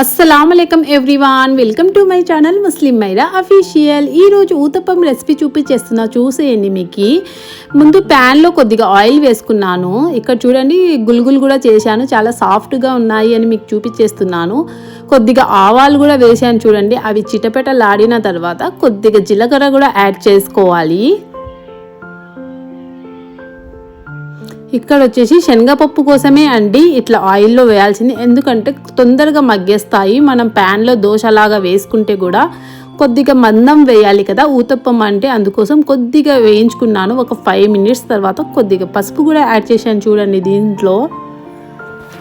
అస్సలాముఅలైకుం everyone, welcome to my channel Muslim Maira official. ఈరోజు uttapam recipe చూపించేస్తున్నా, చూసేయండి. మీకు ముందు ప్యాన్లో కొద్దిగా ఆయిల్ వేసుకున్నాను. ఇక్కడ చూడండి, గుల్గులు కూడా చేశాను, చాలా సాఫ్ట్గా ఉన్నాయి అని మీకు చూపించేస్తున్నాను. కొద్దిగా ఆవాలు కూడా వేసాను చూడండి, అవి చిటపెటలాడిన తర్వాత కొద్దిగా జీలకర్ర కూడా యాడ్ చేసుకోవాలి. ఇక్కడ వచ్చేసి శనగపప్పు కోసమే అండి ఇట్లా ఆయిల్లో వేయాల్సింది, ఎందుకంటే తొందరగా మగ్గేస్తాయి. మనం ప్యాన్లో దోశలాగా వేసుకుంటే కూడా కొద్దిగా మందం వేయాలి కదా ఊతప్పం అంటే, అందుకోసం కొద్దిగా వేయించుకున్నాను. ఒక 5 మినిట్స్ తర్వాత కొద్దిగా పసుపు కూడా యాడ్ చేశాను చూడండి. దీంట్లో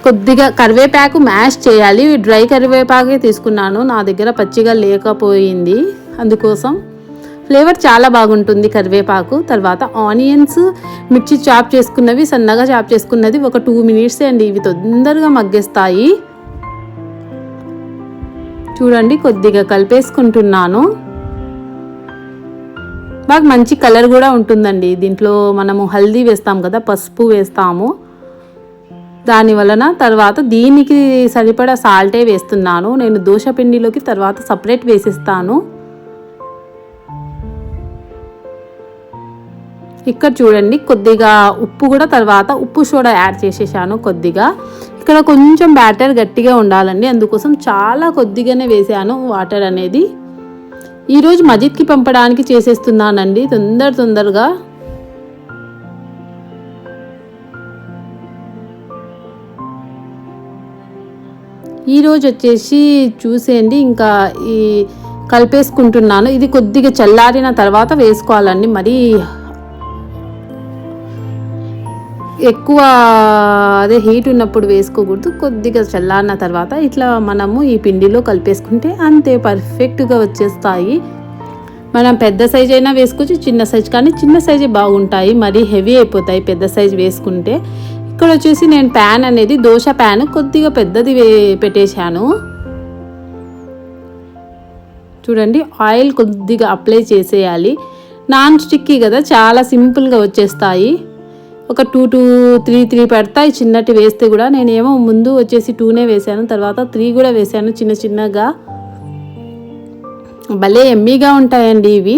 కొద్దిగా కరివేపాకు మ్యాష్ చేయాలి. డ్రై కరివేపాకే తీసుకున్నాను, నా దగ్గర పచ్చిగా లేకపోయింది, అందుకోసం ఫ్లేవర్ చాలా బాగుంటుంది కరివేపాకు. తర్వాత ఆనియన్స్, మిర్చి చాప్ చేసుకున్నవి, సన్నగా చాప్ చేసుకున్నది ఒక 2 మినిట్స్ అండి, ఇవి తొందరగా మగ్గేస్తాయి. చూడండి, కొద్దిగా కలిపేసుకుంటున్నాను. బాగా మంచి కలర్ కూడా ఉంటుందండి. దీంట్లో మనము హల్దీ వేస్తాం కదా, పసుపు వేస్తాము, దాని వలన. తర్వాత దీనికి సరిపడా సాల్టే వేస్తున్నాను నేను. దోశ పిండిలోకి తర్వాత సపరేట్ వేసిస్తాను. ఇక్కడ చూడండి, కొద్దిగా ఉప్పు కూడా తర్వాత ఉప్పు సోడా యాడ్ చేసేసాను కొద్దిగా. ఇక్కడ కొంచెం బ్యాటర్ గట్టిగా ఉండాలండి, అందుకోసం చాలా కొద్దిగానే వేసాను వాటర్ అనేది. ఈరోజు మజిద్కి పంపడానికి చేసేస్తున్నానండి తొందరగా. ఈరోజు వచ్చేసి చూసేయండి, ఇంకా ఈ కలిపేసుకుంటున్నాను. ఇది కొద్దిగా చల్లారిన తర్వాత వేసుకోవాలండి, మరి ఎక్కువ అదే హీట్ ఉన్నప్పుడు వేసుకోకూడదు. కొద్దిగా చల్లారిన తర్వాత ఇట్లా మనము ఈ పిండిలో కలిపేసుకుంటే అంతే, పర్ఫెక్ట్గా వచ్చేస్తాయి. మనం పెద్ద సైజ్ అయినా వేసుకోవచ్చు, చిన్న సైజ్, కానీ చిన్న సైజే బాగుంటాయి, మరీ హెవీ అయిపోతాయి పెద్ద సైజ్ వేసుకుంటే. ఇక్కడ వచ్చేసి నేను ప్యాన్ అనేది దోశ ప్యాన్ కొద్దిగా పెద్దది పెట్టేశాను. చూడండి, ఆయిల్ కొద్దిగా అప్లై చేసేయాలి. నాన్ స్టిక్కీ కదా, చాలా సింపుల్గా వచ్చేస్తాయి. ఒక 2 to 3 పడతాయి చిన్నటి వేస్తే కూడా. నేనేమో ముందు వచ్చేసి 2నే వేసాను, తర్వాత 3 కూడా వేసాను చిన్నగా. భలే ఎమ్మీగా ఉంటాయండి ఇవి.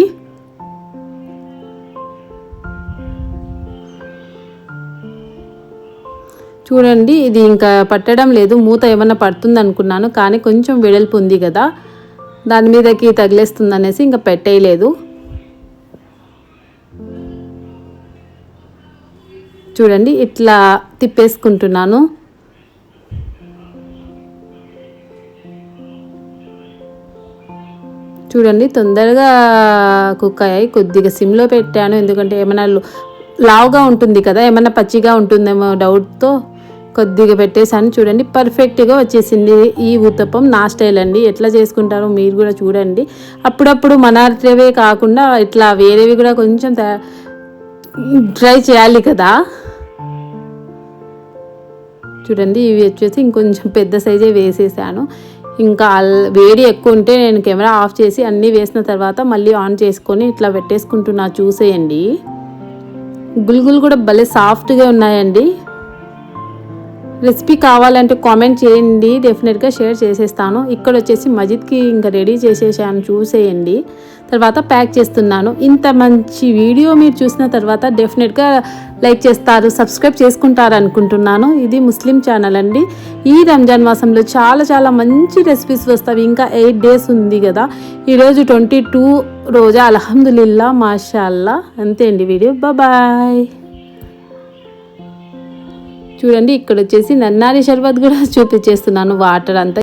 చూడండి, ఇది ఇంకా పట్టడం లేదు, మూత ఏమన్నా పడుతుంది అనుకున్నాను, కానీ కొంచెం వెడల్పు ఉంది కదా, దాని మీదకి తగిలేస్తుంది అనేసి ఇంకా పెట్టేయలేదు. చూడండి, ఇట్లా తిప్పేసుకుంటున్నాను. చూడండి, తొందరగా కుక్ అయ్యాయి. కొద్దిగా సిమ్లో పెట్టాను, ఎందుకంటే ఏమైనా లావుగా ఉంటుంది కదా, ఏమైనా పచ్చిగా ఉంటుందేమో డౌట్తో కొద్దిగా పెట్టేశాను. చూడండి, పర్ఫెక్ట్గా వచ్చేసింది ఈ ఊతప్పం. నా స్టైల్ అండి, ఎట్లా చేసుకుంటారో మీరు కూడా చూడండి. అప్పుడప్పుడు మనవే కాకుండా ఇట్లా వేరేవి కూడా కొంచెం ట్రై చేయాలి కదా. చూడండి, ఇవి వచ్చేసి ఇంకొంచెం పెద్ద సైజే వేసేసాను. ఇంకా వేడి ఎక్కువ ఉంటే నేను కెమెరా ఆఫ్ చేసి అన్నీ వేసిన తర్వాత మళ్ళీ ఆన్ చేసుకొని ఇట్లా పెట్టేసుకుంటున్నా. చూసేయండి, గుల్గులు కూడా భలే సాఫ్ట్గా ఉన్నాయండి. రెసిపీ కావాలంటే కామెంట్ చేయండి, డెఫినెట్గా షేర్ చేసేస్తాను. ఇక్కడ వచ్చేసి మజిద్కి ఇంకా రెడీ చేసేసాను, చూసేయండి. తర్వాత ప్యాక్ చేస్తున్నాను. ఇంత మంచి వీడియో మీరు చూసిన తర్వాత డెఫినెట్గా లైక్ చేస్తారు, సబ్స్క్రైబ్ చేసుకుంటారు అనుకుంటున్నాను. ఇది ముస్లిం ఛానల్ అండి. ఈ రంజాన్ మాసంలో చాలా మంచి రెసిపీస్ వస్తాయి. ఇంకా 8 డేస్ ఉంది కదా, ఈరోజు 22 రోజా. అల్హమ్దులిల్లా, మాషాల్లా. అంతే అండి వీడియో. బాయ్. చూడండి, ఇక్కడ వచ్చేసి నన్నారి షర్బత్ కూడా చూపించేస్తున్నాను, వాటర్ అంతా.